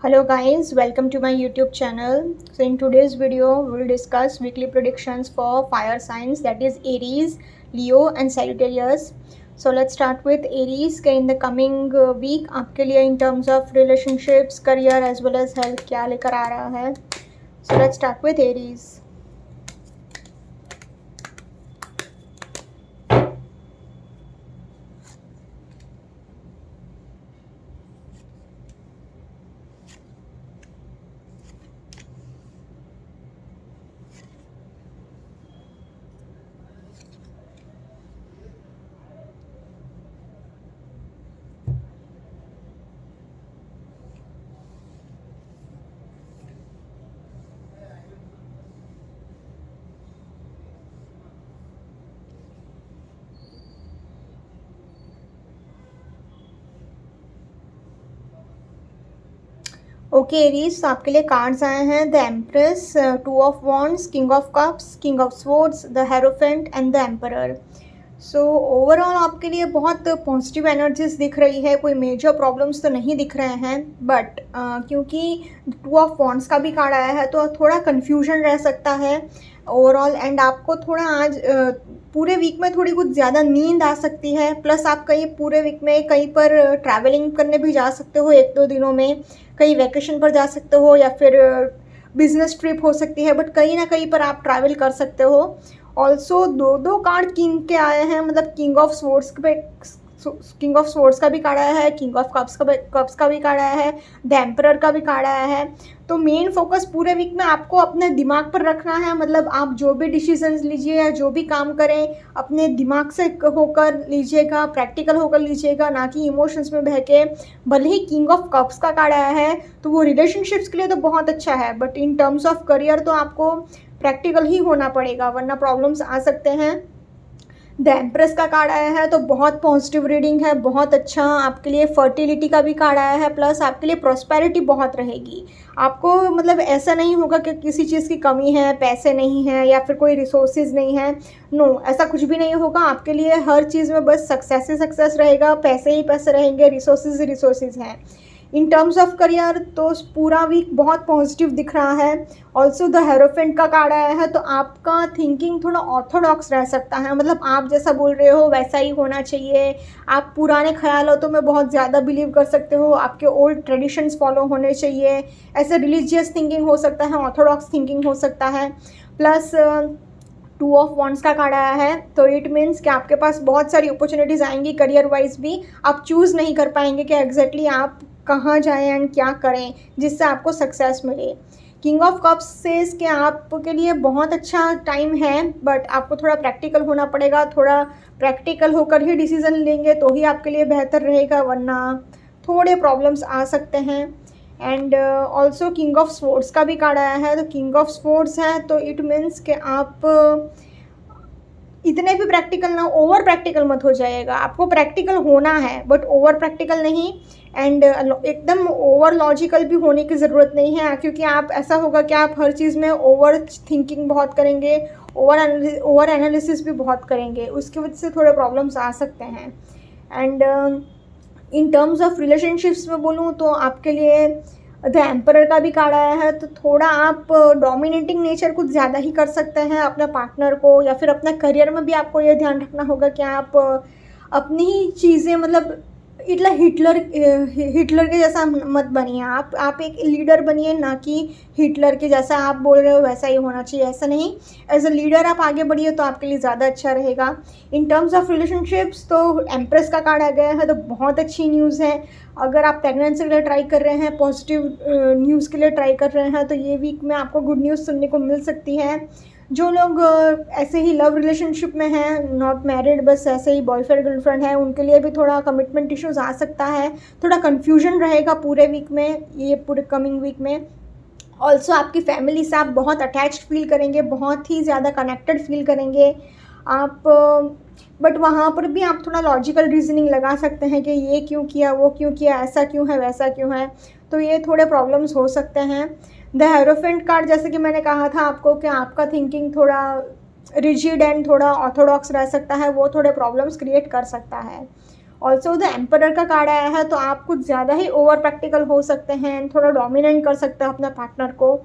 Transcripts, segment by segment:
Hello guys, welcome to my YouTube channel. So in today's video, we will discuss weekly predictions for fire signs, that is Aries, Leo and Sagittarius. So let's start with Aries के in the coming week आपके लिए in terms of relationships, career as well as health क्या लेकर आ रहा है. So let's start with Aries. Okay Aries, तो आपके लिए कार्ड्स आए हैं the empress, two of wands, king of cups, king of swords, the hierophant and the emperor. So overall आपके लिए बहुत पॉजिटिव एनर्जीज दिख रही है, कोई मेजर प्रॉब्लम्स तो नहीं दिख रहे हैं. बट क्योंकि टू ऑफ वॉन्ड्स का भी कार्ड आया है तो थोड़ा कन्फ्यूजन रह सकता है ओवरऑल. एंड आपको थोड़ा आज पूरे वीक में थोड़ी कुछ ज़्यादा नींद आ सकती है. प्लस आप कहीं पूरे वीक में कहीं पर ट्रैवलिंग करने भी जा सकते हो, एक दो दिनों में कहीं वैकेशन पर जा सकते हो या फिर बिजनेस ट्रिप हो सकती है. बट कहीं ना कहीं पर आप ट्रैवल कर सकते हो. ऑल्सो दो दो कार्ड किंग के आए हैं, मतलब किंग ऑफ स्वॉर्ड्स का भी कार्ड आया है, किंग ऑफ कप्स का भी कार्ड आया है, द एम्परर का भी कार्ड आया है. तो मेन फोकस पूरे वीक में आपको अपने दिमाग पर रखना है. मतलब आप जो भी डिसीजंस लीजिए या जो भी काम करें अपने दिमाग से होकर लीजिएगा, प्रैक्टिकल होकर लीजिएगा, ना कि इमोशंस में बह के. भले ही किंग ऑफ कप्स का कार्ड आया है तो वो रिलेशनशिप्स के लिए तो बहुत अच्छा है, but in terms of career तो आपको प्रैक्टिकल ही होना पड़ेगा वरना प्रॉब्लम्स आ सकते हैं. द एम्प्रेस का कार्ड आया है तो बहुत पॉजिटिव रीडिंग है, बहुत अच्छा. आपके लिए फर्टिलिटी का भी कार्ड आया है, प्लस आपके लिए प्रॉस्पेरिटी बहुत रहेगी. आपको मतलब ऐसा नहीं होगा कि किसी चीज़ की कमी है, पैसे नहीं है या फिर कोई रिसोर्सेज नहीं है. नो, ऐसा कुछ भी नहीं होगा. आपके लिए हर चीज़ में बस सक्सेस ही सक्सेस रहेगा, पैसे ही पैसे रहेंगे, रिसोर्सेज ही रिसोर्सेज हैं. इन टर्म्स ऑफ करियर तो पूरा वीक बहुत पॉजिटिव दिख रहा है. ऑल्सो द हेरोफेंट का कार्ड आया है तो आपका थिंकिंग थोड़ा ऑर्थोडॉक्स रह सकता है. मतलब आप जैसा बोल रहे हो वैसा ही होना चाहिए. आप पुराने ख्यालों में बहुत ज़्यादा बिलीव कर सकते हो, आपके ओल्ड ट्रेडिशंस फॉलो होने चाहिए. ऐसे रिलीजियस थिंकिंग हो सकता है, ऑर्थोडॉक्स थिंकिंग हो सकता है. प्लस टू ऑफ वॉन्ड्स का कार्ड आया है तो इट मीन्स कि आपके पास बहुत सारी अपॉर्चुनिटीज़ आएंगी करियर वाइज भी. आप चूज़ नहीं कर पाएंगे कि एग्जैक्टली आप कहाँ जाएं एंड क्या करें जिससे आपको सक्सेस मिले. किंग ऑफ कप्स सेज कि आपके लिए बहुत अच्छा टाइम है, बट आपको थोड़ा प्रैक्टिकल होना पड़ेगा. थोड़ा प्रैक्टिकल होकर ही डिसीजन लेंगे तो ही आपके लिए बेहतर रहेगा, वरना थोड़े प्रॉब्लम्स आ सकते हैं. And also king of swords का भी कार्ड आया है तो किंग ऑफ स्वॉर्ड्स है तो इट मीन्स कि आप इतने भी प्रैक्टिकल ना, ओवर प्रैक्टिकल मत हो जाएगा. आपको प्रैक्टिकल होना है बट ओवर प्रैक्टिकल नहीं. एंड एकदम ओवर लॉजिकल भी होने की ज़रूरत नहीं है, क्योंकि आप ऐसा होगा कि आप हर चीज़ में ओवर थिंकिंग बहुत करेंगे, ओवर एनालिसिस भी बहुत करेंगे, उसकी वजह से थोड़े प्रॉब्लम्स आ सकते हैं. And in terms of relationships में बोलूँ तो आपके लिए द एम्परर का भी कार्ड आया है तो थोड़ा आप डोमिनेटिंग नेचर कुछ ज़्यादा ही कर सकते हैं अपने पार्टनर को, या फिर अपने करियर में भी आपको ये ध्यान रखना होगा कि आप अपनी ही चीज़ें, मतलब इतना हिटलर के जैसा मत बनिए. आप एक लीडर बनिए, ना कि हिटलर के जैसा. आप बोल रहे हो वैसा ही होना चाहिए, ऐसा नहीं. एज अ लीडर आप आगे बढ़िए तो आपके लिए ज़्यादा अच्छा रहेगा. इन टर्म्स ऑफ रिलेशनशिप्स तो एम्प्रेस का कार्ड आ गया है तो बहुत अच्छी न्यूज़ है. अगर आप प्रेगनेंसी के लिए ट्राई कर रहे हैं, पॉजिटिव न्यूज़ के लिए ट्राई कर रहे हैं तो ये वीक में आपको गुड न्यूज़ सुनने को मिल सकती है. जो लोग ऐसे ही लव रिलेशनशिप में हैं, नॉट मैरिड, बस ऐसे ही बॉयफ्रेंड गर्लफ्रेंड है, उनके लिए भी थोड़ा कमिटमेंट इश्यूज आ सकता है. थोड़ा कन्फ्यूजन रहेगा पूरे वीक में, ये पूरे कमिंग वीक में. ऑल्सो आपकी फैमिली से आप बहुत अटैच्ड फील करेंगे, बहुत ही ज़्यादा कनेक्टेड फील करेंगे आप. बट वहाँ पर भी आप थोड़ा लॉजिकल रीजनिंग लगा सकते हैं कि ये क्यों किया, वो क्यों किया, ऐसा क्यों है, वैसा क्यों है. तो ये थोड़े प्रॉब्लम्स हो सकते हैं. द हेरोफेंट कार्ड, जैसे कि मैंने कहा था आपको कि आपका थिंकिंग थोड़ा रिजिड एंड थोड़ा ऑर्थोडॉक्स रह सकता है, वो थोड़े प्रॉब्लम्स क्रिएट कर सकता है. ऑल्सो द एम्परर का कार्ड आया है, तो आप कुछ ज़्यादा ही ओवर प्रैक्टिकल हो सकते हैं, थोड़ा डोमिनेट कर सकते हैं अपने पार्टनर को।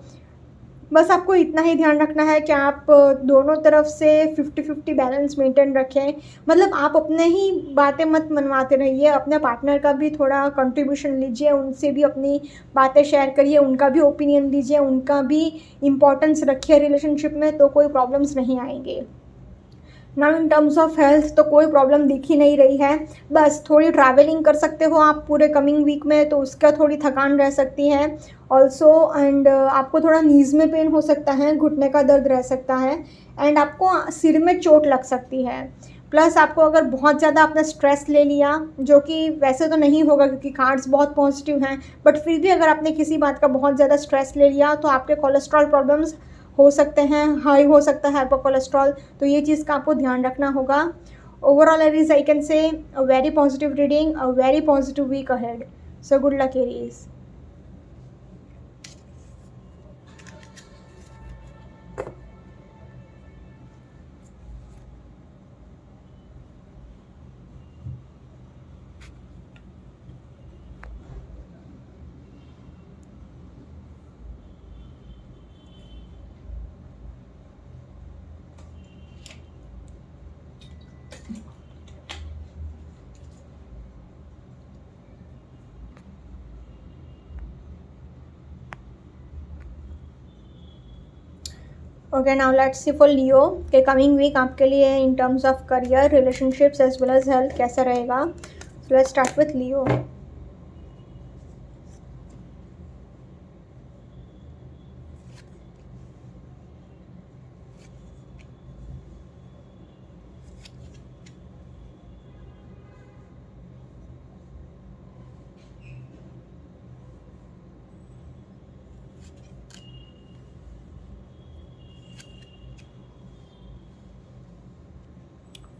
बस आपको इतना ही ध्यान रखना है कि आप दोनों तरफ से 50-50 बैलेंस मेंटेन रखें। मतलब आप अपने ही बातें मत मनवाते रहिए, अपने पार्टनर का भी थोड़ा कंट्रीब्यूशन लीजिए, उनसे भी अपनी बातें शेयर करिए, उनका भी ओपिनियन लीजिए, उनका भी इम्पोर्टेंस रखिए रिलेशनशिप में, तो कोई प्रॉब्लम्स नहीं आएंगे। Now in terms of health तो कोई प्रॉब्लम दिख ही नहीं रही है। बस थोड़ी ट्रैवलिंग कर सकते हो आप पूरे कमिंग वीक में, तो उसका थोड़ी थकान रह सकती है ऑल्सो। एंड आपको थोड़ा नीज़ में पेन हो सकता है, घुटने का दर्द रह सकता है, एंड आपको सिर में चोट लग सकती है। प्लस आपको अगर बहुत ज़्यादा आपने स्ट्रेस ले लिया, जो कि वैसे तो नहीं होगा क्योंकि कार्ड्स बहुत पॉजिटिव हैं, बट फिर भी अगर आपने किसी बात का बहुत ज़्यादा स्ट्रेस ले लिया तो आपके कोलेस्ट्रॉल प्रॉब्लम्स हो सकते हैं, हाई हो सकता है आपका कोलेस्ट्रॉल, तो ये चीज़ का आपको ध्यान रखना होगा। Overall Aries I can say a very positive reading, a very positive week ahead. So good luck Aries. Okay, now let's see for Leo के कमिंग वीक आपके लिए in terms of career, relationships as well as health कैसा रहेगा। So let's start with Leo.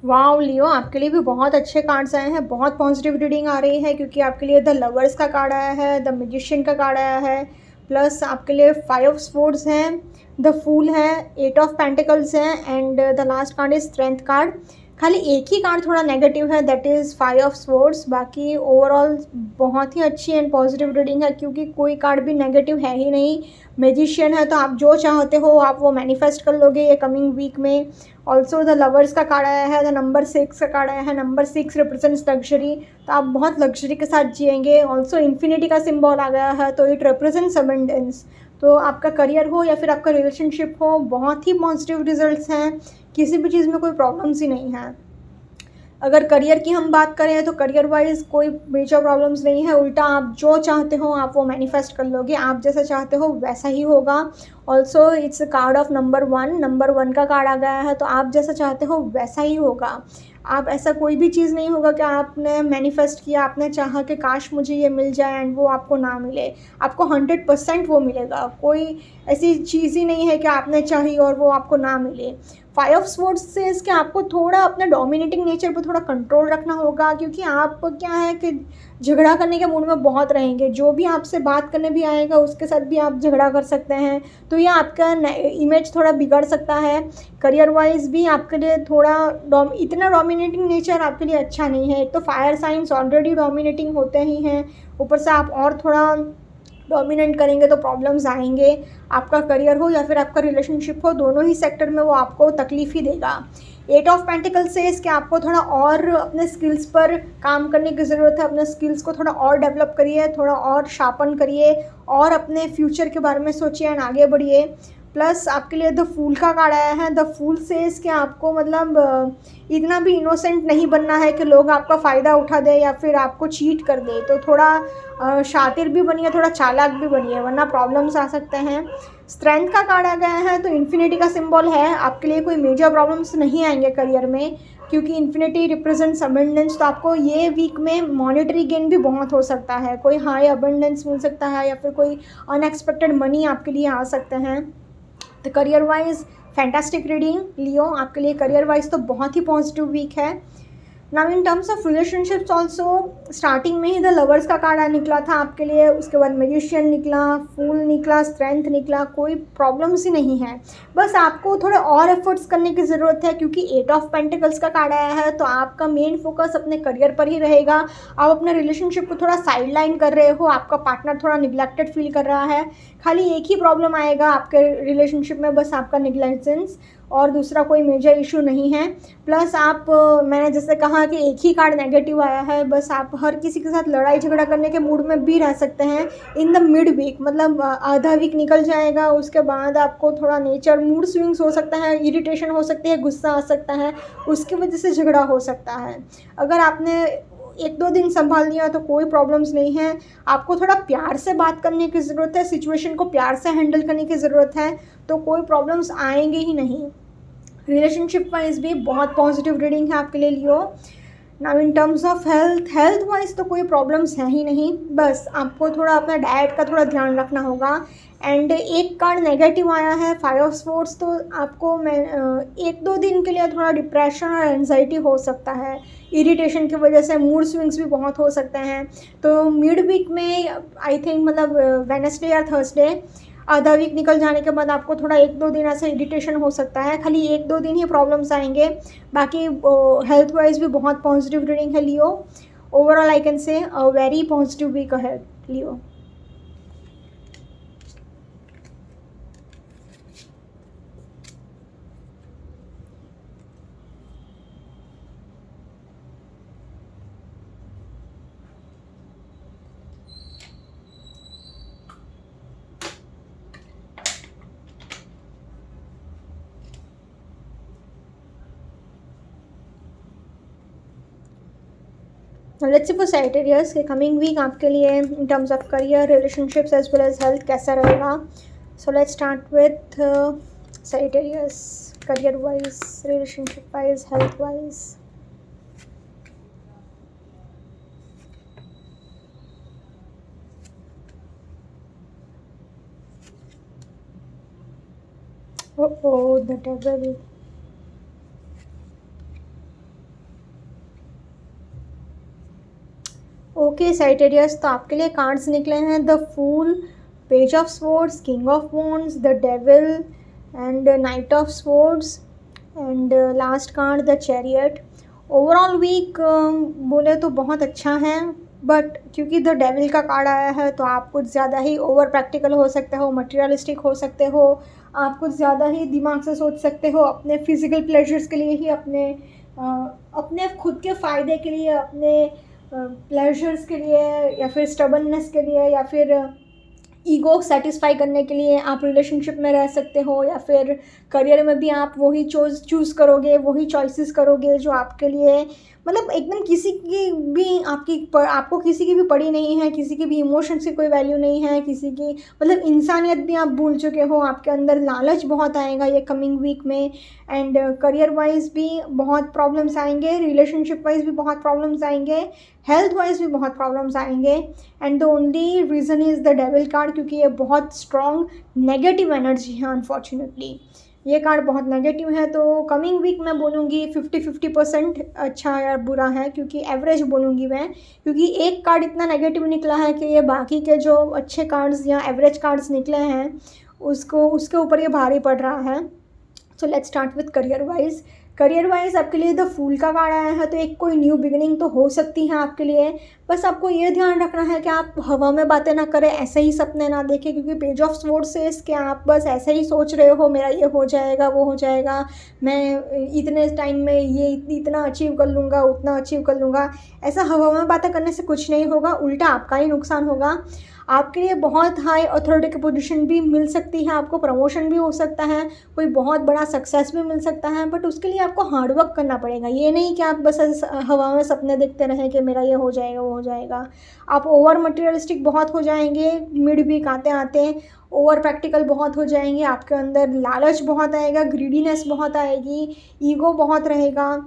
Wow Leo, आपके लिए भी बहुत अच्छे कार्ड्स आए हैं, बहुत पॉजिटिव रीडिंग आ रही है, क्योंकि आपके लिए द लवर्स का कार्ड आया है, द मैजिशियन का कार्ड आया है, प्लस आपके लिए 5 ऑफ स्वॉर्ड्स हैं, द फूल है, 8 ऑफ पेंटिकल्स हैं, and the last card is strength card. खाली एक ही कार्ड थोड़ा नेगेटिव है, दैट इज़ 5 ऑफ स्वॉर्ड्स। बाकी ओवरऑल बहुत ही अच्छी एंड पॉजिटिव रीडिंग है, क्योंकि कोई कार्ड भी नेगेटिव है ही नहीं। मैजिशियन है, तो आप जो चाहते हो आप वो मैनिफेस्ट कर लोगे ये कमिंग वीक में। ऑल्सो द लवर्स का कार्ड आया है, द नंबर 6 का कार्ड आया है, नंबर 6 रिप्रेजेंट्स लग्जरी, तो आप बहुत लग्जरी के साथ जिएंगे। ऑल्सो इन्फिनिटी का सिंबल आ गया है, तो इट रिप्रेजेंट्स अबंडेंस। तो आपका करियर हो या फिर आपका रिलेशनशिप हो, बहुत ही पॉजिटिव रिजल्ट्स हैं, किसी भी चीज़ में कोई प्रॉब्लम्स ही नहीं है। अगर करियर की हम बात करें तो करियर वाइज कोई मेजर प्रॉब्लम्स नहीं है, उल्टा आप जो चाहते हो आप वो मैनिफेस्ट कर लोगे, आप जैसा चाहते हो वैसा ही होगा। Also its card of number 1, number 1 का कार्ड आ गया है, तो आप जैसा चाहते हो वैसा ही होगा। आप ऐसा कोई भी चीज़ नहीं होगा कि आपने मैनिफेस्ट किया, आपने चाहा कि काश मुझे ये मिल जाए एंड वो आपको ना मिले, आपको 100% वो मिलेगा। कोई ऐसी चीज़ ही नहीं है कि आपने चाही और वो आपको ना मिले। 5 ऑफ स्वॉर्ड्स से इसके आपको थोड़ा अपने डोमिनेटिंग नेचर पर थोड़ा कंट्रोल रखना होगा, क्योंकि आप क्या है कि झगड़ा करने के मूड में बहुत रहेंगे, जो भी आपसे बात करने भी आएगा उसके साथ भी आप झगड़ा कर सकते हैं, तो ये आपका इमेज थोड़ा बिगड़ सकता है। करियर वाइज भी आपके लिए थोड़ा इतना डोमिनेटिंग नेचर आपके लिए अच्छा नहीं है। एक तो फायर साइंस ऑलरेडी डोमिनेटिंग होते ही हैं, ऊपर से आप और थोड़ा डोमिनेट करेंगे तो प्रॉब्लम्स आएंगे। आपका करियर हो या फिर आपका रिलेशनशिप हो, दोनों ही सेक्टर में वो आपको तकलीफ़ ही देगा। 8 ऑफ पेंटिकल से इसके आपको थोड़ा और अपने स्किल्स पर काम करने की ज़रूरत है, अपने स्किल्स को थोड़ा और डेवलप करिए, थोड़ा और शार्पन करिए, और अपने फ्यूचर के बारे में सोचिए एंड आगे बढ़िए। प्लस आपके लिए द फूल का कार्ड आया है, द फूल से इसके आपको मतलब इतना भी इनोसेंट नहीं बनना है कि लोग आपका फ़ायदा उठा दे या फिर आपको चीट कर दे, तो थोड़ा शातिर भी बनिए, थोड़ा चालाक भी बनिए, वरना प्रॉब्लम्स आ सकते हैं। स्ट्रेंथ का कार्ड आ गया है, तो इन्फिनिटी का सिंबल है, आपके लिए कोई मेजर प्रॉब्लम्स नहीं आएंगे करियर में, क्योंकि इन्फिनिटी रिप्रेजेंट्स अबंडेंस। तो आपको ये वीक में मॉनेटरी गेन भी बहुत हो सकता है, कोई हाई अबंडेंस मिल सकता है या फिर कोई अनएक्सपेक्टेड मनी आपके लिए आ सकते हैं। तो करियर वाइज फैंटास्टिक रीडिंग लियो, आपके लिए करियर वाइज तो बहुत ही पॉजिटिव वीक है। Now in terms of relationships also, starting में ही द लवर्स का कार्ड निकला था आपके लिए, उसके बाद मैजिशियन निकला, फूल निकला, स्ट्रेंथ निकला, कोई प्रॉब्लम्स ही नहीं है। बस आपको थोड़े और एफर्ट्स करने की ज़रूरत है, क्योंकि 8 ऑफ पेंटिकल्स का कार्ड आया है, तो आपका मेन फोकस अपने करियर पर ही रहेगा। आप अपने रिलेशनशिप को थोड़ा साइड लाइन कर रहे हो, आपका पार्टनर थोड़ा निगलेक्टेड फील कर रहा है। खाली एक ही प्रॉब्लम आएगा आपके रिलेशनशिप में, बस आपका निगलेजेंस, और दूसरा कोई मेजर इशू नहीं है। प्लस आप, मैंने जैसे कहा कि एक ही कार्ड नेगेटिव आया है, बस आप हर किसी के साथ लड़ाई झगड़ा करने के मूड में भी रह सकते हैं इन द मिड वीक, मतलब आधा वीक निकल जाएगा, उसके बाद आपको थोड़ा नेचर मूड स्विंग्स हो सकता है, इरिटेशन हो सकती है, गुस्सा आ सकता है, उसकी वजह से झगड़ा हो सकता है। अगर आपने 1-2 दिन संभाल लिया तो कोई प्रॉब्लम्स नहीं है। आपको थोड़ा प्यार से बात करने की ज़रूरत है, सिचुएशन को प्यार से हैंडल करने की ज़रूरत है, तो कोई प्रॉब्लम्स आएंगे ही नहीं। रिलेशनशिप वाइज भी बहुत पॉजिटिव रीडिंग है आपके लिए Leo. Now in terms of health wise तो कोई प्रॉब्लम्स है ही नहीं, बस आपको थोड़ा अपना डाइट का थोड़ा ध्यान रखना होगा। एंड एक कार्ड नेगेटिव आया है 5 ऑफ स्वॉर्ड्स, तो आपको 1-2 दिन के लिए थोड़ा डिप्रेशन और एंजाइटी हो सकता है, इरिटेशन की वजह से मूड स्विंग्स भी बहुत हो सकते हैं। तो मिड वीक में आई थिंक, मतलब वेडनेसडे या थर्सडे, आधा वीक निकल जाने के बाद आपको थोड़ा 1-2 दिन ऐसा इरिटेशन हो सकता है, खाली 1-2 दिन ही प्रॉब्लम्स आएंगे। बाकी हेल्थ वाइज भी बहुत पॉजिटिव रीडिंग है लियो। Overall I can say a very positive week ahead Leo. Let's see for Sagittarius के कमिंग वीक आपके लिए in terms of career, relationships as well as health कैसा रहेगा। So let's start with Sagittarius, career wise, relationship wise, health wise. Oh, the devil. Okay Sagittarius, तो आपके लिए cards निकले हैं the fool, page of swords, king of wands, the devil and knight of swords, and last card the chariot. Overall week बोले तो बहुत अच्छा है, बट क्योंकि द डेविल का कार्ड आया है तो आप कुछ ज़्यादा ही ओवर प्रैक्टिकल हो सकते हो, मटेरियलिस्टिक हो सकते हो, आप कुछ ज़्यादा ही दिमाग से सोच सकते हो, अपने फिजिकल प्लेजर्स के लिए ही, अपने खुद के फ़ायदे के लिए, अपने प्लेजर्स के लिए, या फिर स्टबननेस के लिए, या फिर ईगो सेटिस्फाई करने के लिए आप रिलेशनशिप में रह सकते हो, या फिर करियर में भी आप वही चूज़ करोगे, वही चॉइसेस करोगे जो आपके लिए, मतलब एकदम किसी की भी आपको किसी की भी पड़ी नहीं है, किसी की भी इमोशंस की कोई वैल्यू नहीं है, किसी की मतलब इंसानियत भी आप भूल चुके हो। आपके अंदर लालच बहुत आएगा ये कमिंग वीक में। एंड करियर वाइज भी बहुत प्रॉब्लम्स आएंगे, रिलेशनशिप वाइज भी बहुत प्रॉब्लम्स आएंगे, हेल्थ वाइज भी बहुत प्रॉब्लम्स आएंगे। And the only reason is the devil card, क्योंकि ये बहुत स्ट्रॉन्ग नेगेटिव एनर्जी है। अनफॉर्चुनेटली ये कार्ड बहुत नेगेटिव है, तो कमिंग वीक मैं बोलूँगी 50-50% अच्छा या बुरा है, क्योंकि एवरेज बोलूँगी मैं, क्योंकि एक कार्ड इतना नेगेटिव निकला है कि ये बाकी के जो अच्छे कार्ड्स या एवरेज कार्ड्स निकले हैं उसके ऊपर ये भारी पड़ रहा है। सो let's start with career wise आपके लिए द फूल का कार्ड आया है, तो एक कोई न्यू बिगिनिंग तो हो सकती है आपके लिए। बस आपको ये ध्यान रखना है कि आप हवा में बातें ना करें, ऐसे ही सपने ना देखें, क्योंकि पेज ऑफ स्वॉर्ड्स से कि आप बस ऐसे ही सोच रहे हो मेरा ये हो जाएगा, वो हो जाएगा, मैं इतने टाइम में ये इतना अचीव कर लूँगा, उतना अचीव कर लूँगा। ऐसा हवा में बातें करने से कुछ नहीं होगा, उल्टा आपका ही नुकसान होगा। आपके लिए बहुत हाई अथॉरिटी की पोजीशन भी मिल सकती है, आपको प्रमोशन भी हो सकता है, कोई बहुत बड़ा सक्सेस भी मिल सकता है, बट उसके लिए आपको हार्डवर्क करना पड़ेगा। ये नहीं कि आप बस हवा में सपने देखते रहें कि मेरा ये हो जाएगा, वो हो जाएगा। आप ओवर मटेरियलिस्टिक बहुत हो जाएंगे, मिड वीक आते आते ओवर प्रैक्टिकल बहुत हो जाएंगे, आपके अंदर लालच बहुत आएगा, ग्रीडीनेस बहुत आएगी, ईगो बहुत रहेगा,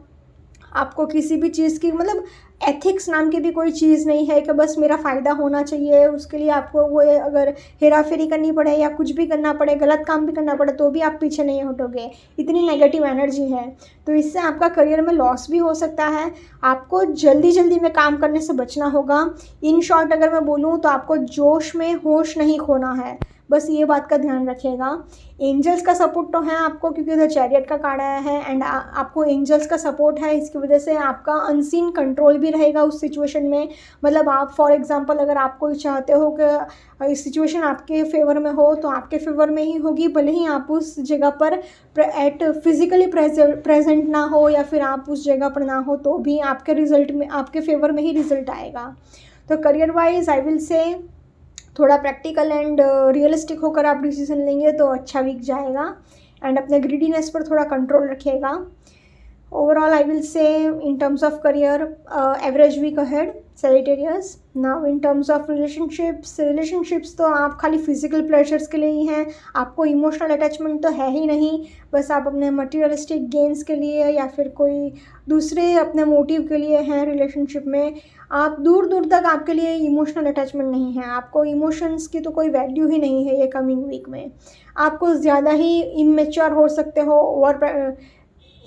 आपको किसी भी चीज़ की मतलब एथिक्स नाम की भी कोई चीज़ नहीं है कि बस मेरा फ़ायदा होना चाहिए, उसके लिए आपको वो अगर हेरा फेरी करनी पड़े या कुछ भी करना पड़े, गलत काम भी करना पड़े, तो भी आप पीछे नहीं हटोगे। इतनी नेगेटिव एनर्जी है, तो इससे आपका करियर में लॉस भी हो सकता है। आपको जल्दी जल्दी में काम करने से बचना होगा। इन शॉर्ट अगर मैं बोलूँ तो आपको जोश में होश नहीं खोना है, बस ये बात का ध्यान रखिएगा। एंजल्स का सपोर्ट तो है आपको, क्योंकि उधर चैरियट का कार्ड आया है एंड आपको एंजल्स का सपोर्ट है। इसकी वजह से आपका अनसीन कंट्रोल भी रहेगा उस सिचुएशन में। मतलब आप फॉर एग्जांपल अगर आप कोई चाहते हो कि इस सिचुएशन आपके फेवर में हो, तो आपके फेवर में ही होगी, भले ही आप उस जगह पर फिजिकली प्रेजेंट ना हो या फिर आप उस जगह पर ना हो, तो भी आपके रिजल्ट में, आपके फेवर में ही रिजल्ट आएगा। तो करियर वाइज आई विल से थोड़ा प्रैक्टिकल एंड रियलिस्टिक होकर आप डिसीजन लेंगे तो अच्छा वीक जाएगा। एंड अपने ग्रीडीनेस पर थोड़ा कंट्रोल रखिएगा। Overall I will say in terms of career average week ahead Sagittarius. Now in terms of relationships तो आप खाली फिजिकल प्लेजर्स के लिए ही हैं, आपको इमोशनल अटैचमेंट तो है ही नहीं। बस आप अपने मटेरियलिस्टिक गेन्स के लिए या फिर कोई दूसरे अपने मोटिव के लिए हैं रिलेशनशिप में। आप दूर दूर तक आपके लिए इमोशनल अटैचमेंट नहीं है, आपको इमोशंस की तो कोई वैल्यू ही नहीं है ये कमिंग वीक में। आपको ज़्यादा ही इमेच्योर हो सकते हो, और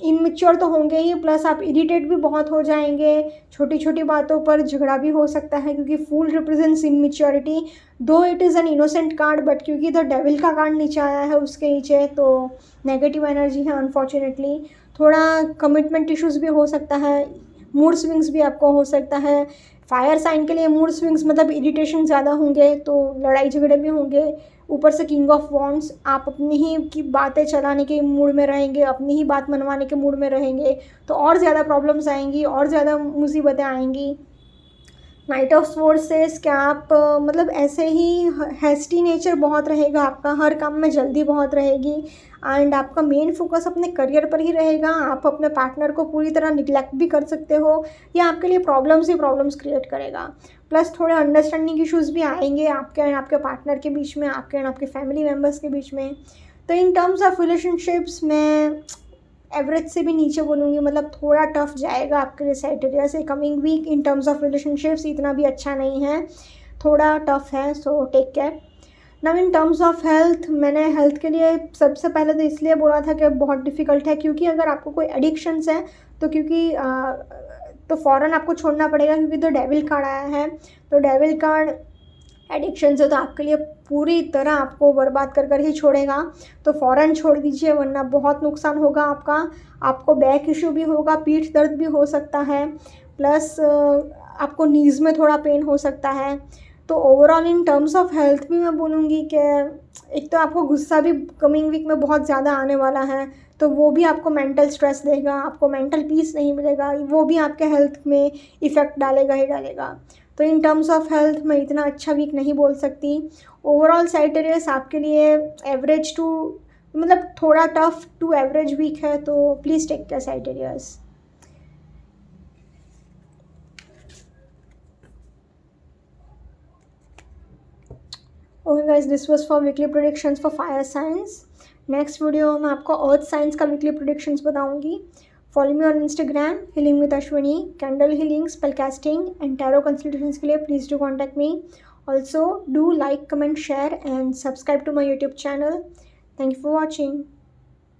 इमेच्योर तो होंगे ही, प्लस आप इरिटेट भी बहुत हो जाएंगे। छोटी छोटी बातों पर झगड़ा भी हो सकता है, क्योंकि फूल रिप्रेजेंट्स इमेच्योरिटी। दो it is an innocent card, but क्योंकि द डेविल का कार्ड नीचे आया है उसके नीचे, तो नेगेटिव एनर्जी है अनफॉर्चुनेटली। थोड़ा कमिटमेंट इश्यूज़ भी हो सकता है, मूड स्विंग्स भी आपको हो सकता है। फायर साइन के लिए मूड स्विंग्स मतलब इरिटेशन ज़्यादा होंगे, तो लड़ाई झगड़े भी होंगे। ऊपर से किंग ऑफ वॉन्ड्स, आप अपनी ही की बातें चलाने के मूड में रहेंगे, अपनी ही बात मनवाने के मूड में रहेंगे, तो और ज़्यादा प्रॉब्लम्स आएंगी, और ज़्यादा मुसीबतें आएंगी। नाइट ऑफ स्वॉर्ड्स से क्या आप मतलब ऐसे ही हैस्टी नेचर बहुत रहेगा आपका, हर काम में जल्दी बहुत रहेगी। एंड आपका मेन फोकस अपने करियर पर ही रहेगा। आप अपने पार्टनर को पूरी तरह निगलेक्ट भी कर सकते हो, या आपके लिए प्रॉब्लम्स ही प्रॉब्लम्स क्रिएट करेगा। प्लस थोड़े अंडरस्टैंडिंग इश्यूज़ भी आएंगे आपके एंड आपके पार्टनर के बीच में, आपके एंड आपके फैमिली मेम्बर्स के बीच में। तो इन टर्म्स ऑफ रिलेशनशिप्स में एवरेज से भी नीचे बोलूँगी, मतलब थोड़ा टफ जाएगा आपके लिए सैजिटेरियस से coming week. In terms of relationships इतना भी अच्छा नहीं है, थोड़ा टफ है, so take care. Now in terms of health, मैंने हेल्थ के लिए सबसे पहले तो इसलिए बोला था कि बहुत डिफ़िकल्ट है, क्योंकि अगर आपको कोई एडिक्शंस है तो तो फ़ौरन आपको छोड़ना पड़ेगा, क्योंकि तो डेविल कार्ड आया है। तो डेविल कार्ड एडिक्शन से तो आपके लिए पूरी तरह आपको बर्बाद कर कर ही छोड़ेगा, तो फ़ौरन छोड़ दीजिए, वरना बहुत नुकसान होगा आपका। आपको बैक इशू भी होगा, पीठ दर्द भी हो सकता है, प्लस आपको नीज़ में थोड़ा पेन हो सकता है। तो overall in terms of health भी मैं बोलूँगी कि एक तो आपको गुस्सा भी कमिंग वीक में बहुत ज़्यादा आने वाला है, तो वो भी आपको मेंटल स्ट्रेस देगा, आपको मेंटल पीस नहीं मिलेगा, वो भी आपके हेल्थ में इफ़ेक्ट डालेगा ही डालेगा। तो इन टर्म्स ऑफ हेल्थ मैं इतना अच्छा वीक नहीं बोल सकती। ओवरऑल सैजिटेरियस आपके लिए एवरेज टू मतलब थोड़ा टफ टू एवरेज वीक है, तो please take care Sagittarius. Okay guys, this was for weekly predictions for fire signs. Next video में आपको अर्थ साइंस का वीकली प्रेडिक्शंस बताऊंगी। Follow me on Instagram healing with Ashwini, candle healing, spell casting and tarot consultations के लिए please do contact me. Also do like, comment, share and subscribe to my YouTube channel. Thank you for watching.